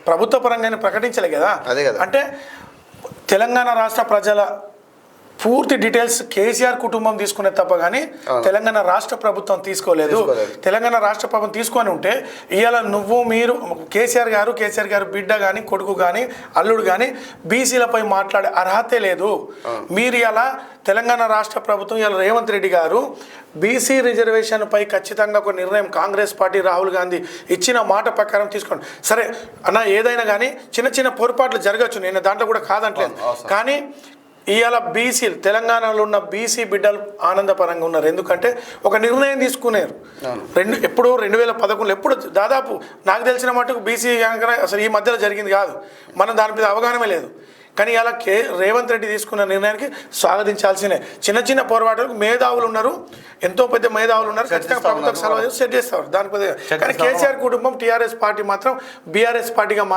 ప్రభుత్వ పరంగానే ప్రకటించలే కదా. అంటే తెలంగాణ రాష్ట్ర ప్రజల పూర్తి డీటెయిల్స్ కేసీఆర్ కుటుంబం తీసుకునే తప్ప కానీ తెలంగాణ రాష్ట్ర ప్రభుత్వం తీసుకోలేదు. తెలంగాణ రాష్ట్ర ప్రభుత్వం తీసుకొని ఉంటే ఇవాళ మీరు కేసీఆర్ గారు బిడ్డ కానీ కొడుకు కానీ అల్లుడు కానీ బీసీలపై మాట్లాడే అర్హతే లేదు. మీరు ఇలా తెలంగాణ రాష్ట్ర ప్రభుత్వం ఇలా రేవంత్ రెడ్డి గారు బీసీ రిజర్వేషన్పై ఖచ్చితంగా ఒక నిర్ణయం కాంగ్రెస్ పార్టీ రాహుల్ గాంధీ ఇచ్చిన మాట ప్రకారం తీసుకోండి. సరే అన్న, ఏదైనా కానీ చిన్న చిన్న పొరపాట్లు జరగచ్చు, నేను దాంట్లో కూడా కాదంటలేదు. కానీ ఇవాళ బీసీలు తెలంగాణలో ఉన్న బీసీ బిడ్డలు ఆనందపరంగా ఉన్నారు. ఎందుకంటే ఒక నిర్ణయం తీసుకున్నారు. ఎప్పుడు 2011 ఎప్పుడు దాదాపు నాకు తెలిసిన మటుకు బీసీ అసలు ఈ మధ్యలో జరిగింది కాదు, మనం దాని మీద అవగాహన లేదు. కానీ ఇలా రేవంత్ రెడ్డి తీసుకున్న నిర్ణయానికి స్వాగతించాల్సిందే. చిన్న చిన్న పోరాటాలకు మేధావులు ఉన్నారు, ఎంతో పెద్ద మేధావులు ఉన్నారు, ఖచ్చితంగా ప్రభుత్వం సలహా సెట్ చేస్తారు దాని. కానీ కేసీఆర్ కుటుంబం టీఆర్ఎస్ పార్టీ మాత్రం బీఆర్ఎస్ పార్టీగా